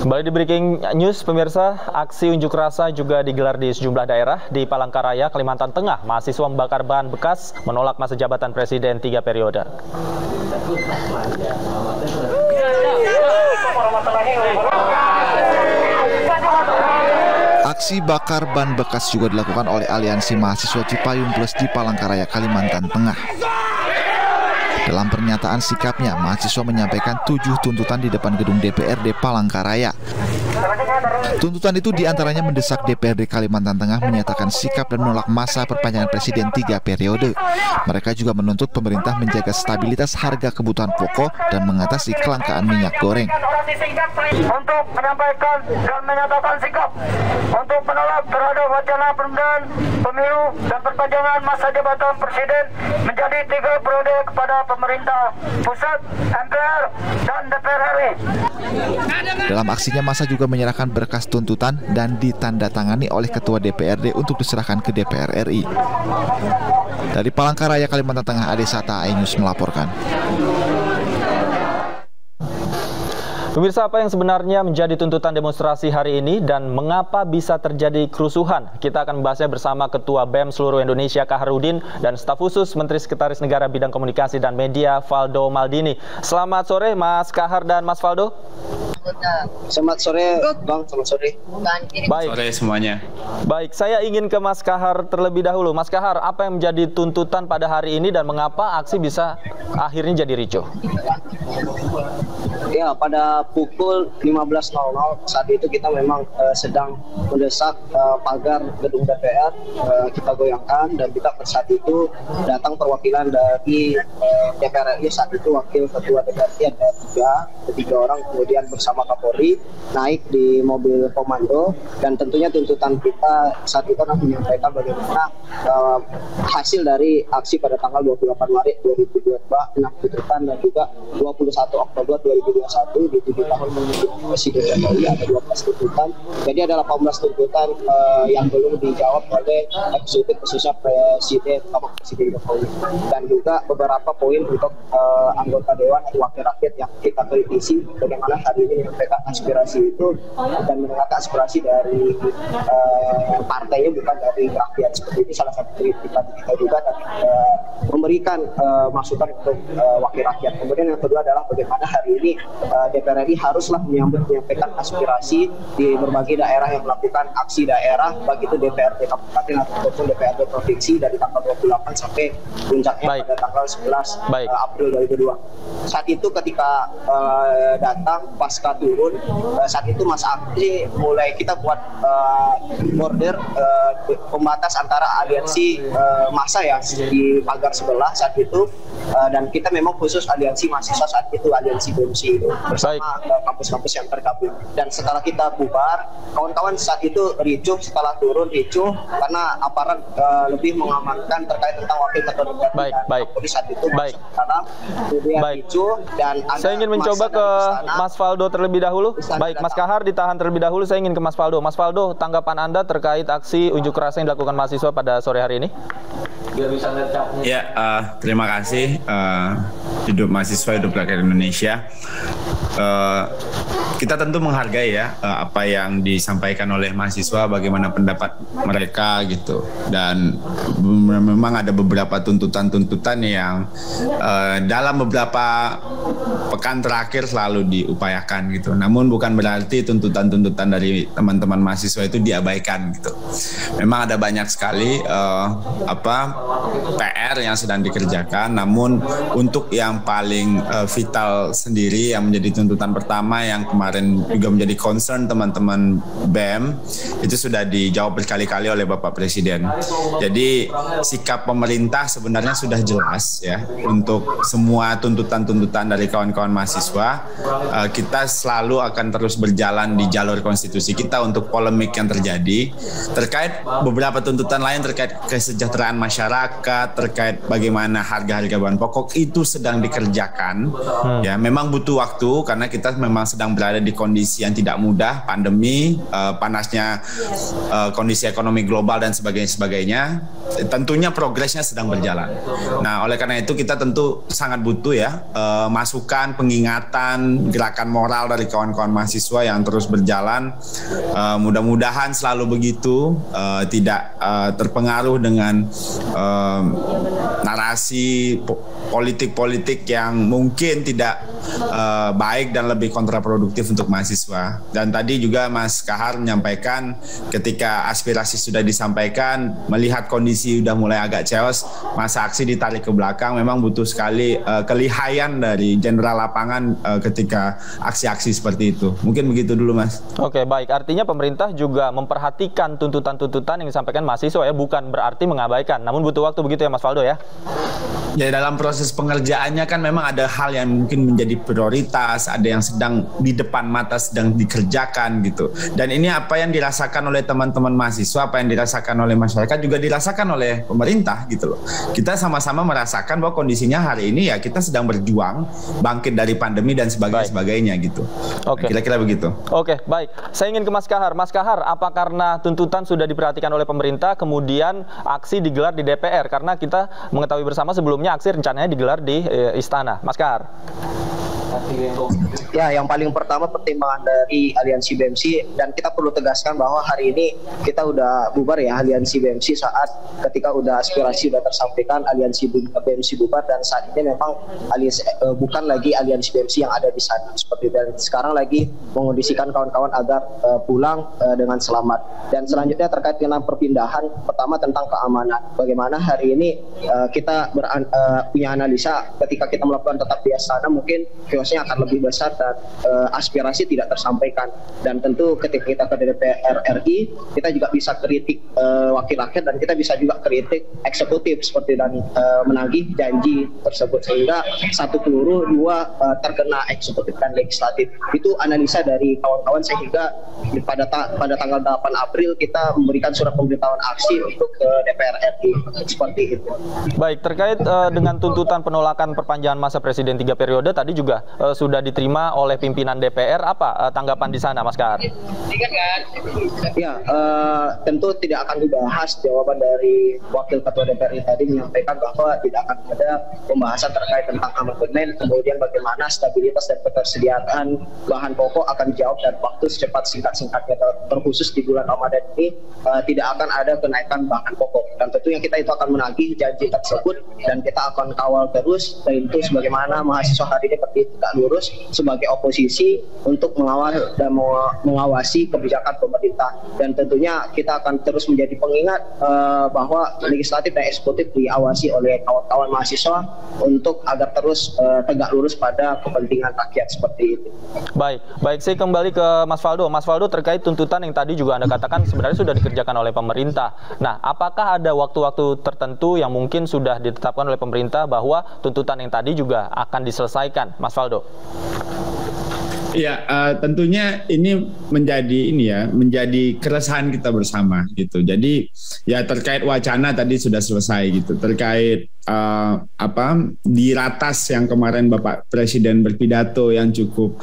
Kembali di Breaking News, pemirsa, aksi unjuk rasa juga digelar di sejumlah daerah di Palangkaraya, Kalimantan Tengah. Mahasiswa membakar ban bekas menolak masa jabatan Presiden 3 periode. Aksi bakar ban bekas juga dilakukan oleh Aliansi Mahasiswa Cipayung Plus di Palangkaraya, Kalimantan Tengah. Dalam pernyataan sikapnya, mahasiswa menyampaikan 7 tuntutan di depan gedung DPRD Palangkaraya. Tuntutan itu diantaranya mendesak DPRD Kalimantan Tengah menyatakan sikap dan menolak masa perpanjangan Presiden 3 periode. Mereka juga menuntut pemerintah menjaga stabilitas harga kebutuhan pokok dan mengatasi kelangkaan minyak goreng. Untuk menyampaikan dan menyatakan sikap untuk menolak terhadap wacana penundaan pemilu dan perpanjangan masa jabatan Presiden menjadi 3 periode kepada pemerintah pusat, MPR, dan DPR RI. Dalam aksinya, massa juga menyerahkan berkas tuntutan dan ditandatangani oleh Ketua DPRD untuk diserahkan ke DPR RI. Dari Palangkaraya, Kalimantan Tengah, Ade Sata, iNews melaporkan. Pemirsa, apa yang sebenarnya menjadi tuntutan demonstrasi hari ini dan mengapa bisa terjadi kerusuhan? Kita akan membahasnya bersama Ketua BEM Seluruh Indonesia Kaharudin dan staf khusus Menteri Sekretaris Negara Bidang Komunikasi dan Media Valdo Maldini. Selamat sore Mas Kahar dan Mas Valdo. Selamat sore Bang, selamat sore. Baik. Sore semuanya. Baik, saya ingin ke Mas Kahar terlebih dahulu. Mas Kahar, apa yang menjadi tuntutan pada hari ini dan mengapa aksi bisa akhirnya jadi ricuh? Ya, pada pukul 15.00 saat itu kita memang sedang mendesak pagar gedung DPR kita goyangkan, dan juga saat itu datang perwakilan dari DPR RI. Saat itu wakil ketua DPR RI ada tiga orang, kemudian bersama Kapolri naik di mobil komando, dan tentunya tuntutan kita saat itu akan menyampaikan bagaimana hasil dari aksi pada tanggal 28 Maret 2022, 6 tuntutan, dan juga 21 Oktober 2021 di 7 tahun Presiden Jokowi ada 12 tuntutan. Jadi ada 18 tuntutan yang belum dijawab oleh eksekutif khususnya Presiden Jokowi, dan juga beberapa poin untuk anggota Dewan dan Wakil Rakyat yang kita kritisi bagaimana hari ini menyampaikan aspirasi itu dan mendengarkan aspirasi dari partainya bukan dari rakyat. Seperti itu salah satu kritikan kita juga, dan memberikan masukan untuk wakil rakyat. Kemudian yang kedua adalah bagaimana hari ini DPR RI haruslah menyampaikan aspirasi di berbagai daerah yang melakukan aksi daerah, baik itu DPRD kabupaten ataupun DPRD provinsi, dari tanggal 28 sampai puncaknya pada tanggal 11 April 2022. Saat itu ketika datang pasca turun, saat itu Mas Akli mulai kita buat border pembatas antara aliansi massa ya di pagar sebelah saat itu, dan kita memang khusus aliansi mahasiswa saat itu, aliansi BEMSI bersama kampus-kampus yang tergabung. Dan setelah kita bubar, kawan-kawan saat itu ricuh, setelah turun ricuh karena aparat lebih mengamankan terkait tentang wakil ketua DPR. Jadi saat itu kemudian ricuh, dan saya ingin mencoba ke Mas Valdo terlebih dahulu. Baik, Mas Kahar ditahan terlebih dahulu. Saya ingin ke Mas Valdo. Mas Valdo, tanggapan Anda terkait aksi unjuk rasa yang dilakukan mahasiswa pada sore hari ini? Ya, terima kasih. Hidup mahasiswa, hidup rakyat Indonesia. Kita tentu menghargai ya apa yang disampaikan oleh mahasiswa, bagaimana pendapat mereka gitu, dan memang ada beberapa tuntutan-tuntutan yang dalam beberapa pekan terakhir selalu diupayakan gitu. Namun bukan berarti tuntutan-tuntutan dari teman-teman mahasiswa itu diabaikan gitu. Memang ada banyak sekali PR yang sedang dikerjakan, namun untuk yang paling vital sendiri yang menjadi tuntutan pertama yang kemarin juga menjadi concern teman-teman BEM itu sudah dijawab berkali-kali oleh Bapak Presiden. Jadi sikap pemerintah sebenarnya sudah jelas ya untuk semua tuntutan-tuntutan dari kawan-kawan mahasiswa. Kita selalu akan terus berjalan di jalur konstitusi kita untuk polemik yang terjadi terkait beberapa tuntutan lain terkait kesejahteraan masyarakat masyarakat terkait bagaimana harga-harga bahan pokok itu sedang dikerjakan. Ya, memang butuh waktu karena kita memang sedang berada di kondisi yang tidak mudah, pandemi, panasnya kondisi ekonomi global dan sebagainya. Tentunya progresnya sedang berjalan. Nah, oleh karena itu kita tentu sangat butuh ya masukan, pengingatan, gerakan moral dari kawan-kawan mahasiswa yang terus berjalan. Mudah-mudahan selalu begitu, tidak terpengaruh dengan narasi politik-politik yang mungkin tidak baik dan lebih kontraproduktif untuk mahasiswa. Dan tadi juga Mas Kahar menyampaikan ketika aspirasi sudah disampaikan, melihat kondisi udah mulai agak chaos, masa aksi ditarik ke belakang, memang butuh sekali kelihayan dari jenderal lapangan ketika aksi-aksi seperti itu. Mungkin begitu dulu, Mas. Oke, baik. Artinya pemerintah juga memperhatikan tuntutan-tuntutan yang disampaikan mahasiswa ya, bukan berarti mengabaikan. Namun butuh waktu begitu ya Mas Faldo ya? Ya, dalam proses pengerjaannya kan memang ada hal yang mungkin menjadi prioritas, ada yang sedang di depan mata sedang dikerjakan gitu. Dan ini apa yang dirasakan oleh teman-teman mahasiswa, apa yang dirasakan oleh masyarakat juga dirasakan oleh pemerintah gitu loh. Kita sama-sama merasakan bahwa kondisinya hari ini ya kita sedang berjuang bangkit dari pandemi dan sebagainya gitu. Oke. Nah, kira-kira begitu. Oke, baik. Saya ingin ke Mas Kahar. Mas Kahar, apa karena tuntutan sudah diperhatikan oleh pemerintah kemudian aksi digelar di DPR? Karena kita mengetahui bersama sebelumnya aksi rencananya digelar di Istana. Mas Kahar. Ya, yang paling pertama pertimbangan dari Aliansi BMC, dan kita perlu tegaskan bahwa hari ini kita udah bubar ya Aliansi BMC saat ketika udah aspirasi udah tersampaikan Aliansi BMC bubar, dan saat ini memang bukan lagi Aliansi BMC yang ada di sana seperti itu. Dan sekarang lagi mengondisikan kawan-kawan agar pulang dengan selamat. Dan selanjutnya terkait dengan perpindahan, pertama tentang keamanan. Bagaimana hari ini kita punya analisa ketika kita melakukan tetap di sana mungkin kiosnya akan lebih besar dan aspirasi tidak tersampaikan. Dan tentu ketika kita ke DPR RI kita juga bisa kritik wakil rakyat, dan kita bisa juga kritik eksekutif seperti dan menagih janji tersebut, sehingga satu peluru dua terkena eksekutif dan legislatif. Itu analisa dari kawan-kawan, sehingga pada tanggal 8 April kita memberikan surat pemberitahuan aksi untuk DPR RI seperti itu. Baik, terkait dengan tuntutan penolakan perpanjangan masa presiden 3 periode tadi juga sudah diterima oleh pimpinan DPR. Apa tanggapan di sana, Mas Kahar? Ya, tentu tidak akan dibahas. Jawaban dari Wakil Ketua DPR tadi menyampaikan bahwa tidak akan ada pembahasan terkait tentang amandemen, kemudian bagaimana stabilitas dan ketersediaan bahan pokok akan dijawab dan waktu singkat-singkatnya, terkhusus di bulan Ramadan ini tidak akan ada kenaikan bahan pokok. Dan tentunya kita itu akan menagih janji tersebut, dan kita akan kawal terus. Dan itu sebagaimana mahasiswa hari ini tidak lurus sebagai oposisi untuk mengawal dan mengawasi kebijakan pemerintah. Dan tentunya kita akan terus menjadi pengingat bahwa legislatif dan eksekutif diawasi oleh kawan-kawan mahasiswa untuk agar terus tegak lurus pada kepentingan rakyat seperti itu. Baik, saya kembali ke Mas Faldo. Mas Faldo, terkait tuntutan yang tadi juga Anda katakan sebenarnya sudah dikerjakan oleh pemerintah. Nah, apakah ada waktu-waktu tertentu yang mungkin sudah ditetapkan oleh pemerintah bahwa tuntutan yang tadi juga akan diselesaikan, Mas Faldo? Ya, tentunya ini menjadi keresahan kita bersama gitu. Jadi ya terkait wacana tadi sudah selesai gitu. Terkait di ratas yang kemarin Bapak Presiden berpidato yang cukup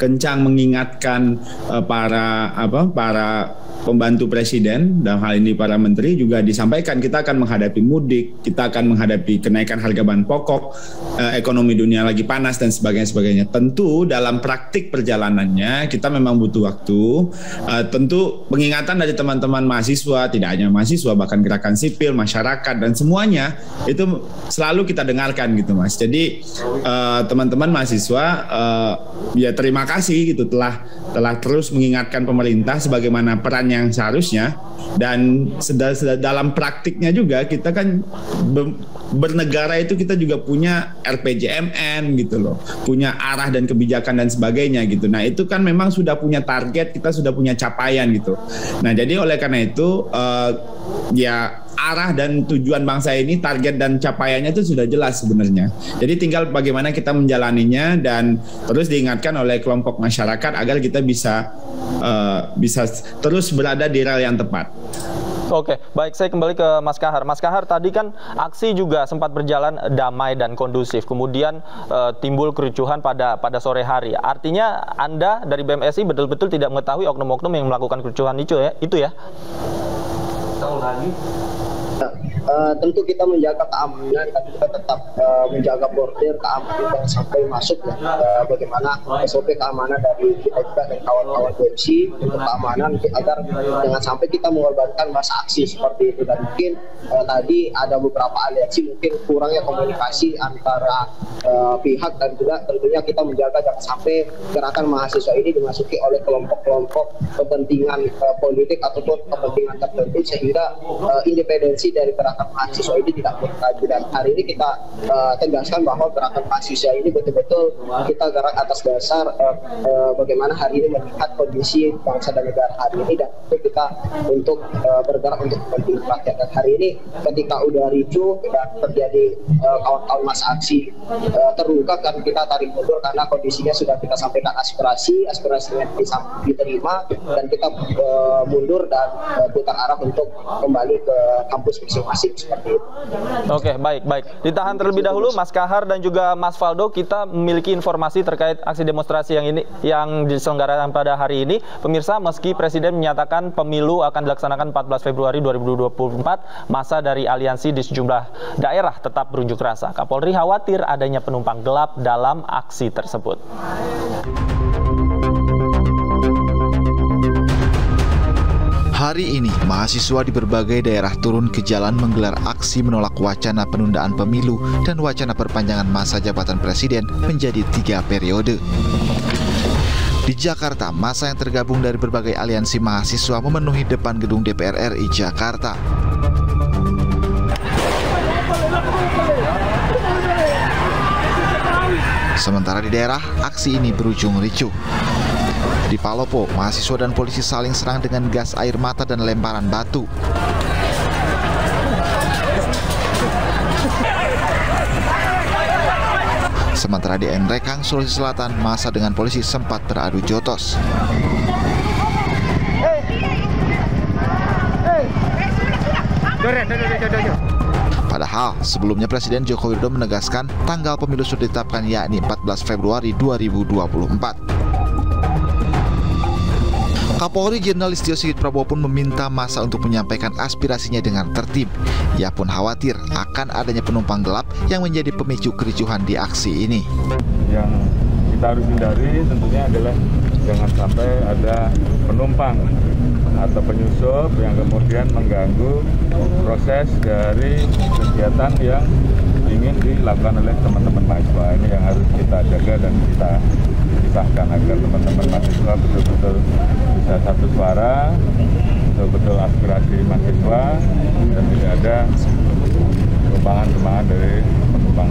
kencang mengingatkan para pembantu presiden, dalam hal ini para menteri, juga disampaikan kita akan menghadapi mudik, kita akan menghadapi kenaikan harga bahan pokok, ekonomi dunia lagi panas dan sebagainya. Tentu dalam praktik perjalanannya kita memang butuh waktu. Tentu pengingatan dari teman-teman mahasiswa, tidak hanya mahasiswa, bahkan gerakan sipil, masyarakat dan semuanya itu selalu kita dengarkan gitu, Mas. Jadi teman-teman mahasiswa ya terima kasih gitu telah terus mengingatkan pemerintah sebagaimana peran yang seharusnya, dan dalam praktiknya juga kita kan bernegara itu kita juga punya RPJMN gitu loh, punya arah dan kebijakan dan sebagainya gitu. Nah itu kan memang sudah punya target, kita sudah punya capaian gitu. Nah jadi oleh karena itu ya arah dan tujuan bangsa ini, target dan capaiannya itu sudah jelas sebenarnya. Jadi tinggal bagaimana kita menjalaninya dan terus diingatkan oleh kelompok masyarakat agar kita bisa terus berada di rel yang tepat. Oke, baik, saya kembali ke Mas Kahar. Mas Kahar, tadi kan aksi juga sempat berjalan damai dan kondusif. Kemudian timbul kericuhan pada sore hari. Artinya Anda dari BMSI betul-betul tidak mengetahui oknum-oknum yang melakukan kericuhan itu ya? Tentu kita menjaga keamanan dan kita tetap menjaga border keamanan yang sampai masuk bagaimana SOP keamanan dari kita juga dan kawan-kawan BMSI untuk keamanan agar jangan sampai kita mengorbankan masa aksi seperti itu. Dan mungkin tadi ada beberapa aliansi mungkin kurangnya komunikasi antara pihak, dan juga tentunya kita menjaga jangan sampai gerakan mahasiswa ini dimasuki oleh kelompok-kelompok kepentingan politik ataupun kepentingan tertentu sehingga independensi dari gerakan mahasiswa ini tidak bertaji. Dan hari ini kita tegaskan bahwa gerakan mahasiswa ini betul-betul kita gerak atas dasar bagaimana hari ini melihat kondisi bangsa dan negara hari ini, dan itu kita untuk bergerak untuk kepentingan rakyat. Dan hari ini ketika udah ricuh dan terjadi kawan-kawan masa aksi terluka, kan kita tarik mundur karena kondisinya sudah kita sampaikan aspirasinya diterima, dan kita mundur dan putar arah untuk kembali ke kampus masing-masing seperti itu. Oke, baik. Ditahan terlebih dahulu Mas Kahar dan juga Mas Faldo. Kita memiliki informasi terkait aksi demonstrasi yang diselenggarakan pada hari ini. Pemirsa, meski Presiden menyatakan pemilu akan dilaksanakan 14 Februari 2024, masa dari aliansi di sejumlah daerah tetap berunjuk rasa. Kapolri khawatir adanya penumpang gelap dalam aksi tersebut. Hari ini, mahasiswa di berbagai daerah turun ke jalan menggelar aksi menolak wacana penundaan pemilu dan wacana perpanjangan masa jabatan presiden menjadi 3 periode. Di Jakarta, massa yang tergabung dari berbagai aliansi mahasiswa memenuhi depan gedung DPR RI Jakarta. Sementara di daerah, aksi ini berujung ricuh. Di Palopo, mahasiswa dan polisi saling serang dengan gas air mata dan lemparan batu. Sementara di Nrekang, Sulawesi Selatan, massa dengan polisi sempat beradu jotos. Padahal sebelumnya Presiden Joko Widodo menegaskan tanggal pemilu sudah ditetapkan, yakni 14 Februari 2024. Kapolri Jenderal Listio Sigit Prabowo pun meminta massa untuk menyampaikan aspirasinya dengan tertib. Ia pun khawatir akan adanya penumpang gelap yang menjadi pemicu kericuhan di aksi ini. Yang kita harus hindari tentunya adalah jangan sampai ada penumpang atau penyusup yang kemudian mengganggu proses dari kegiatan yang ingin dilakukan oleh teman-teman mahasiswa. Ini yang harus kita jaga dan kita pisahkan agar teman-teman mahasiswa betul-betul bisa satu suara, betul-betul aspirasi mahasiswa, dan tidak ada tumpangan-tumpangan dari penumpang.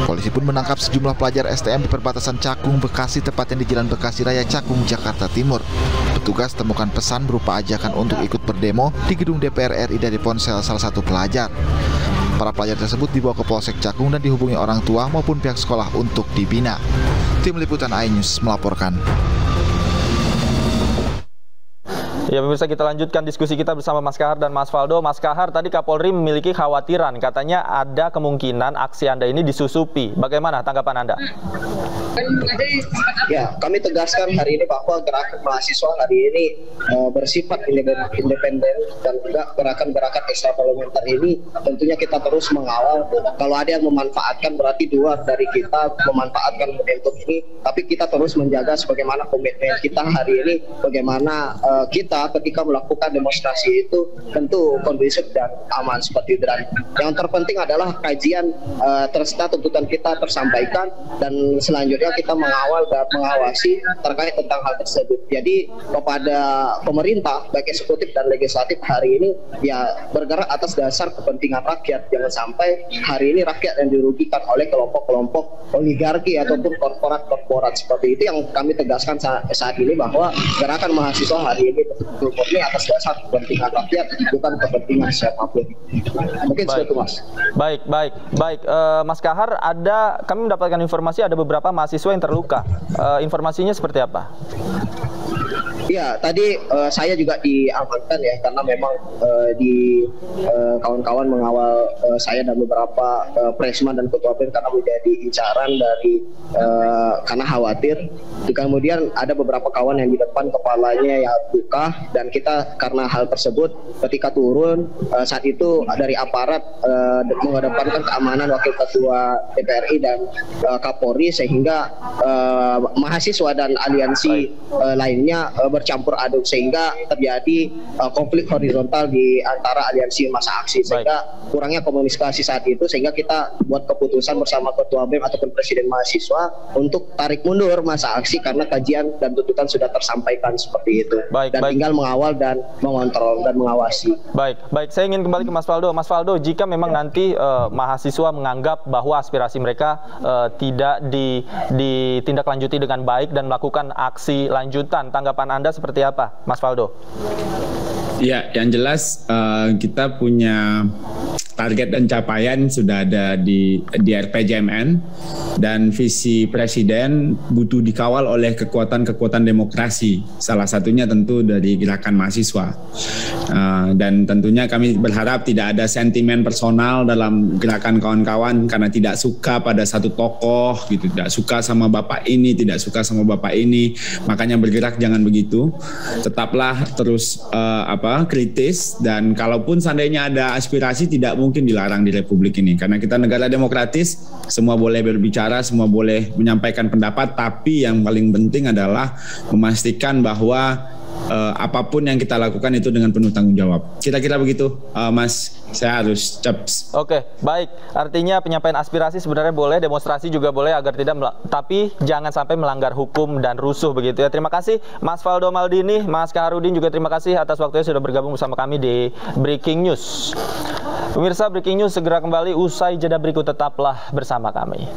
Polisi pun menangkap sejumlah pelajar STM di perbatasan Cakung, Bekasi, tepatnya di Jalan Bekasi Raya, Cakung, Jakarta Timur. Petugas temukan pesan berupa ajakan untuk ikut berdemo di gedung DPR RI dari ponsel salah satu pelajar. Para pelajar tersebut dibawa ke Polsek Cakung dan dihubungi orang tua maupun pihak sekolah untuk dibina. Tim Liputan iNews melaporkan. Ya pemirsa, kita lanjutkan diskusi kita bersama Mas Kahar dan Mas Faldo. Mas Kahar, tadi Kapolri memiliki khawatiran, katanya ada kemungkinan aksi Anda ini disusupi. Bagaimana tanggapan Anda? Ya, kami tegaskan hari ini bahwa gerakan mahasiswa hari ini bersifat independen, dan juga gerakan-gerakan ekstraparlamenter ini tentunya kita terus mengawal. Kalau ada yang memanfaatkan, berarti dua dari kita memanfaatkan momentum ini, tapi kita terus menjaga sebagaimana komitmen kita hari ini, bagaimana kita ketika melakukan demonstrasi itu tentu kondusif dan aman seperti itu. Dan yang terpenting adalah kajian serta tuntutan kita tersampaikan, dan selanjutnya kita mengawal dan mengawasi terkait tentang hal tersebut. Jadi kepada pemerintah baik eksekutif dan legislatif hari ini ya bergerak atas dasar kepentingan rakyat. Jangan sampai hari ini rakyat yang dirugikan oleh kelompok-kelompok oligarki ataupun korporat seperti itu. Yang kami tegaskan saat ini bahwa gerakan mahasiswa hari ini murni atas dasar kepentingan rakyat, bukan kepentingan siapapun. Mungkin seperti itu, Mas. Baik. Mas Kahar, kami mendapatkan informasi ada beberapa mahasiswa yang terluka. Informasinya seperti apa? Ya, tadi saya juga diamankan ya, karena memang kawan-kawan mengawal saya dan beberapa presma dan ketua BEM karena menjadi incaran dari karena khawatir. Kemudian ada beberapa kawan yang di depan kepalanya yang luka, dan kita karena hal tersebut ketika turun saat itu dari aparat mengedepankan keamanan wakil ketua DPRI dan Kapolri, sehingga mahasiswa dan aliansi lainnya bercampur aduk sehingga terjadi konflik horizontal di antara aliansi masa aksi, sehingga kurangnya komunikasi saat itu, sehingga kita buat keputusan bersama ketua BEM ataupun presiden mahasiswa untuk tarik mundur masa aksi karena kajian dan tuntutan sudah tersampaikan seperti itu. Tinggal mengawal dan mengontrol dan mengawasi. Baik, saya ingin kembali ke Mas Faldo. Mas Faldo, jika memang nanti mahasiswa menganggap bahwa aspirasi mereka tidak ditindaklanjuti dengan baik dan melakukan aksi lanjutan, tanggapan Anda seperti apa, Mas Faldo? Ya, yang jelas kita punya target dan capaian sudah ada di RPJMN, dan visi presiden butuh dikawal oleh kekuatan-kekuatan demokrasi. Salah satunya tentu dari gerakan mahasiswa. Dan tentunya kami berharap tidak ada sentimen personal dalam gerakan kawan-kawan karena tidak suka pada satu tokoh gitu, tidak suka sama bapak ini, tidak suka sama bapak ini. Makanya bergerak jangan begitu. Tetaplah terus kritis, dan kalaupun seandainya ada aspirasi tidak mungkin dilarang di Republik ini, karena kita negara demokratis, semua boleh berbicara, semua boleh menyampaikan pendapat, tapi yang paling penting adalah memastikan bahwa apapun yang kita lakukan itu dengan penuh tanggung jawab. Kira-kira begitu, Mas. Saya harus ceps. Oke, baik. Artinya penyampaian aspirasi sebenarnya boleh, demonstrasi juga boleh, agar tidak, tapi jangan sampai melanggar hukum dan rusuh begitu ya. Terima kasih Mas Faldo Maldini, Mas Kaharudin juga terima kasih atas waktunya sudah bergabung bersama kami di Breaking News. Pemirsa, Breaking News segera kembali usai jeda berikut, tetaplah bersama kami.